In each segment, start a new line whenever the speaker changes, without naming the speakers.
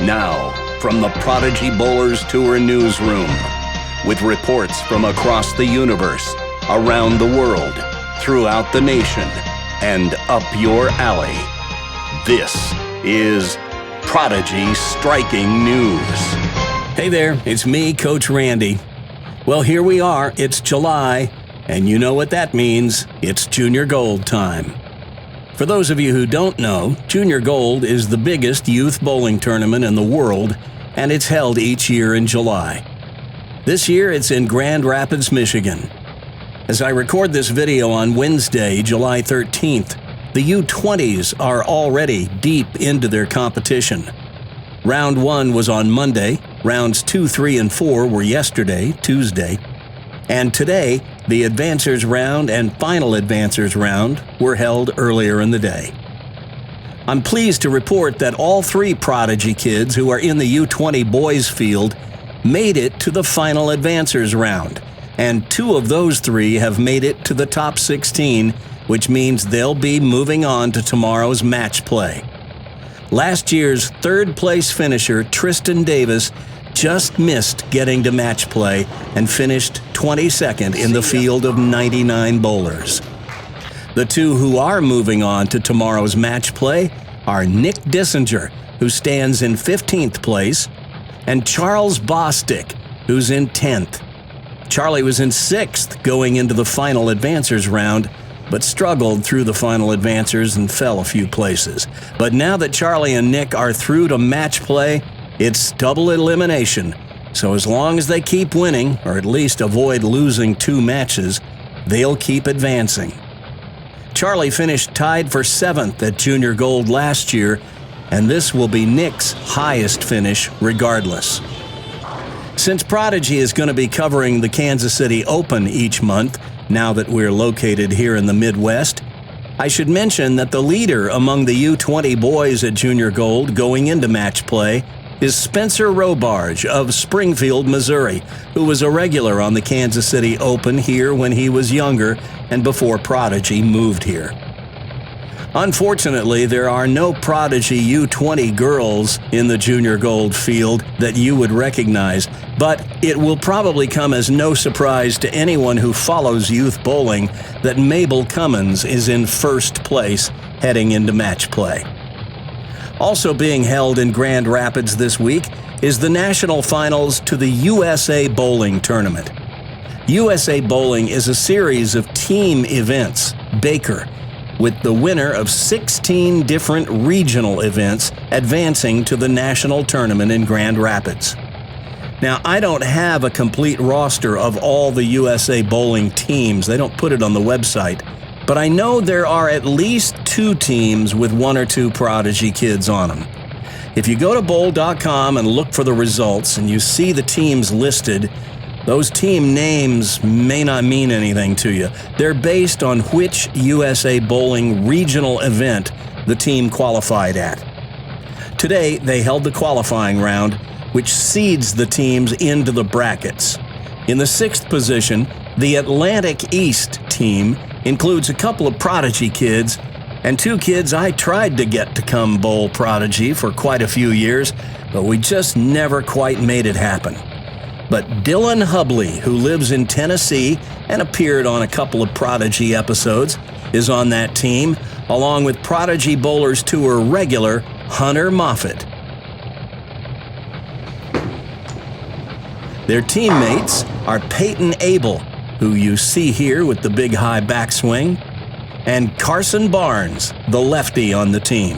Now, from the Prodigy Bowlers Tour newsroom, with reports from across the universe, around the world, throughout the nation, and up your alley, this is Prodigy Striking News.
Hey there, it's me, Coach Randy. Well, here we are, it's July, and you know what that means. It's Junior Gold time. For those of you who don't know, Junior Gold is the biggest youth bowling tournament in the world, and it's held each year in July. This year, it's in Grand Rapids, Michigan. As I record this video on Wednesday, July 13th, the U20s are already deep into their competition. Round 1 was on Monday, rounds 2, 3, and 4 were yesterday, Tuesday, and today, the Advancers Round and Final Advancers Round were held earlier in the day. I'm pleased to report that all 3 Prodigy kids who are in the U20 boys field made it to the Final Advancers Round, and 2 of those 3 have made it to the top 16, which means they'll be moving on to tomorrow's match play. Last year's third-place finisher, Tristan Davis, just missed getting to match play and finished 22nd in the field of 99 bowlers. The 2 who are moving on to tomorrow's match play are Nick Dissinger, who stands in 15th place, and Charles Bostic, who's in 10th. Charlie was in 6th going into the Final Advancers Round, but struggled through the Final Advancers and fell a few places. But now that Charlie and Nick are through to match play, it's double elimination, so as long as they keep winning, or at least avoid losing 2 matches, they'll keep advancing. Charlie finished tied for 7th at Junior Gold last year, and this will be Nick's highest finish regardless. Since Prodigy is going to be covering the Kansas City Open each month, now that we're located here in the Midwest, I should mention that the leader among the U20 boys at Junior Gold going into match play is Spencer Robarge of Springfield, Missouri, who was a regular on the Kansas City Open here when he was younger and before Prodigy moved here. Unfortunately, there are no Prodigy U20 girls in the Junior Gold field that you would recognize, but it will probably come as no surprise to anyone who follows youth bowling that Mabel Cummins is in first place heading into match play. Also being held in Grand Rapids this week is the national finals to the USA Bowling Tournament. USA Bowling is a series of team events, Baker, with the winner of 16 different regional events advancing to the national tournament in Grand Rapids. Now, I don't have a complete roster of all the USA Bowling teams. They don't put it on the website. But I know there are at least 2 teams with 1 or 2 Prodigy kids on them. If you go to bowl.com and look for the results and you see the teams listed, those team names may not mean anything to you. They're based on which USA Bowling regional event the team qualified at. Today, they held the qualifying round, which seeds the teams into the brackets. In the 6th position, the Atlantic East team includes a couple of Prodigy kids and 2 kids I tried to get to come bowl Prodigy for quite a few years, but we just never quite made it happen. But Dylan Hubley, who lives in Tennessee and appeared on a couple of Prodigy episodes, is on that team, along with Prodigy Bowlers Tour regular Hunter Moffitt. Their teammates are Peyton Abel, who you see here with the big high backswing, and Carson Barnes, the lefty on the team.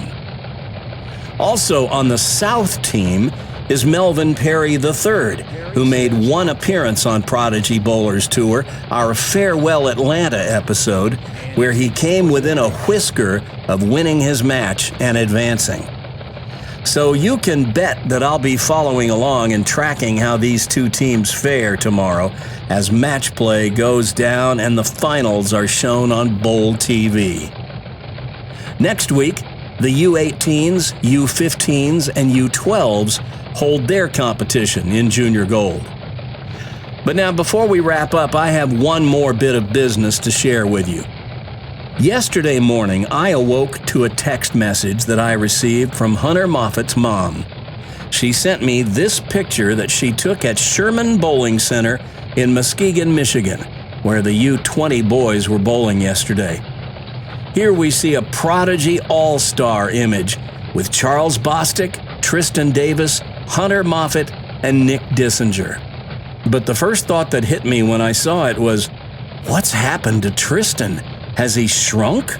Also on the South team is Melvin Perry III, who made 1 appearance on Prodigy Bowlers Tour, our Farewell Atlanta episode, where he came within a whisker of winning his match and advancing. So you can bet that I'll be following along and tracking how these 2 teams fare tomorrow as match play goes down and the finals are shown on Bowl TV. Next week, the U18s, U15s, and U12s hold their competition in Junior Gold. But now, before we wrap up, I have one more bit of business to share with you. Yesterday morning, I awoke to a text message that I received from Hunter Moffitt's mom. she sent me this picture that she took at Sherman Bowling Center in Muskegon, Michigan, where the U-20 boys were bowling yesterday. Here we see a Prodigy All-Star image with Charles Bostic, Tristan Davis, Hunter Moffitt, and Nick Dissinger. But the first thought that hit me when I saw it was, what's happened to Tristan? Has he shrunk?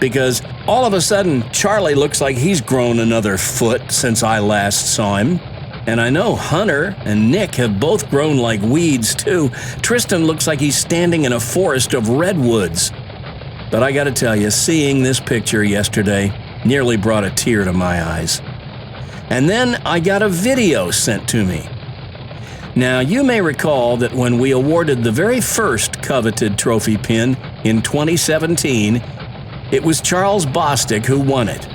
Because all of a sudden, Charlie looks like he's grown another foot since I last saw him. And I know Hunter and Nick have both grown like weeds too. Tristan looks like he's standing in a forest of redwoods. But I gotta tell you, seeing this picture yesterday nearly brought a tear to my eyes. And then I got a video sent to me. Now, you may recall that when we awarded the very first coveted trophy pin in 2017, it was Charles Bostic who won it,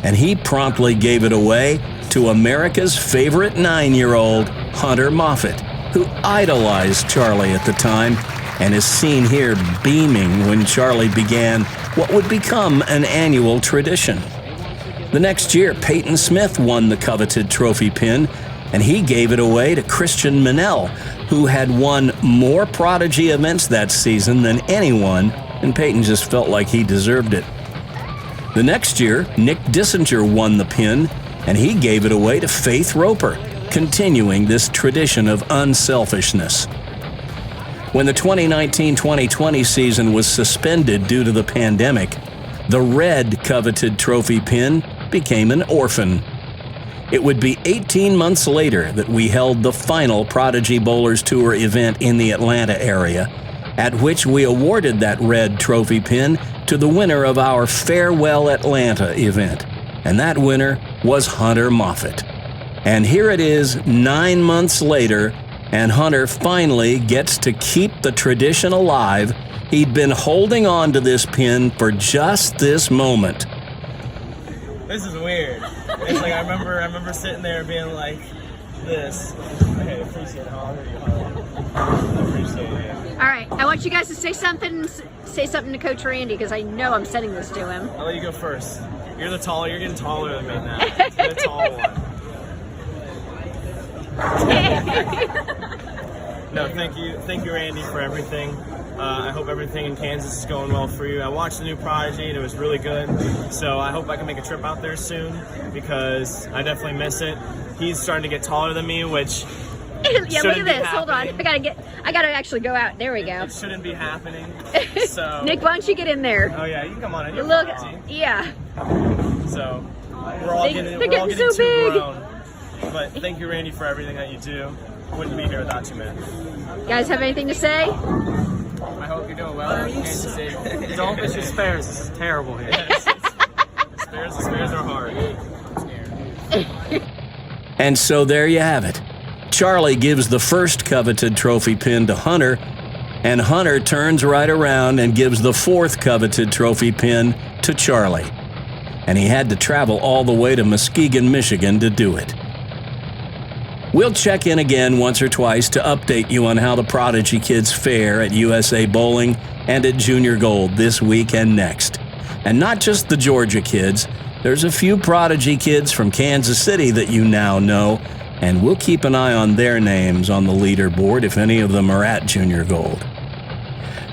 and he promptly gave it away to America's favorite 9-year-old, Hunter Moffitt, who idolized Charlie at the time and is seen here beaming when Charlie began what would become an annual tradition. The next year, Peyton Smith won the coveted trophy pin, and he gave it away to Christian Minnell, who had won more Prodigy events that season than anyone, and Peyton just felt like he deserved it. The next year, Nick Dissinger won the pin, and he gave it away to Faith Roper, continuing this tradition of unselfishness. When the 2019-2020 season was suspended due to the pandemic, the red coveted trophy pin became an orphan. It would be 18 months later that we held the final Prodigy Bowlers Tour event in the Atlanta area, at which we awarded that red trophy pin to the winner of our Farewell Atlanta event. And that winner was Hunter Moffitt. And here it is 9 months later, and Hunter finally gets to keep the tradition alive. He'd been holding on to this pin for just this moment.
This is weird. It's like I remember sitting there being like this. Okay, appreciate it. I appreciate it.
All right, I want you guys to say something to Coach Randy because I know I'm sending this to him.
I'll let you go first. You're getting taller than me now. It's the tall one. No, thank you, Randy, for everything. I hope everything in Kansas is going well for you. I watched the new Prodigy and it was really good. So I hope I can make a trip out there soon because I definitely miss it. He's starting to get taller than me, which
yeah, look at this. Hold on. I gotta actually go out. There we go.
It shouldn't be happening. So
Nick, why don't you get in there?
Oh yeah, you can come on in. You're
Look,
fine.
yeah.
So we're all getting
so
too
big.
grown. But thank you, Randy, for everything that you do. Wouldn't be here without you, man.
You guys have anything to say?
I hope you're doing well in Kansas City. Don't miss your spares. This is terrible here.
Spares are hard.
And so there you have it. Charlie gives the first coveted trophy pin to Hunter, and Hunter turns right around and gives the fourth coveted trophy pin to Charlie. And he had to travel all the way to Muskegon, Michigan to do it. We'll check in again once or twice to update you on how the Prodigy kids fare at USA Bowling and at Junior Gold this week and next. And not just the Georgia kids, there's a few Prodigy kids from Kansas City that you now know, and we'll keep an eye on their names on the leaderboard if any of them are at Junior Gold.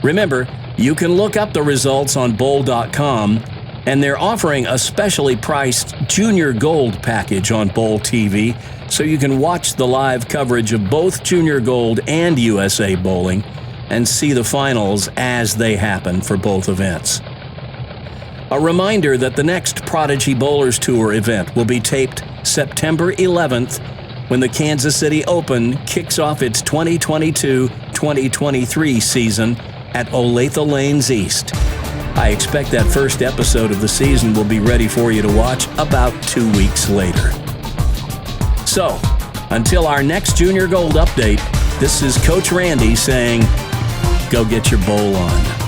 Remember, you can look up the results on bowl.com, and they're offering a specially priced Junior Gold package on Bowl TV, so you can watch the live coverage of both Junior Gold and USA Bowling and see the finals as they happen for both events. A reminder that the next Prodigy Bowlers Tour event will be taped September 11th when the Kansas City Open kicks off its 2022-2023 season at Olathe Lanes East. I expect that first episode of the season will be ready for you to watch about 2 weeks later. So, until our next Junior Gold update, this is Coach Randy saying, go get your bowl on.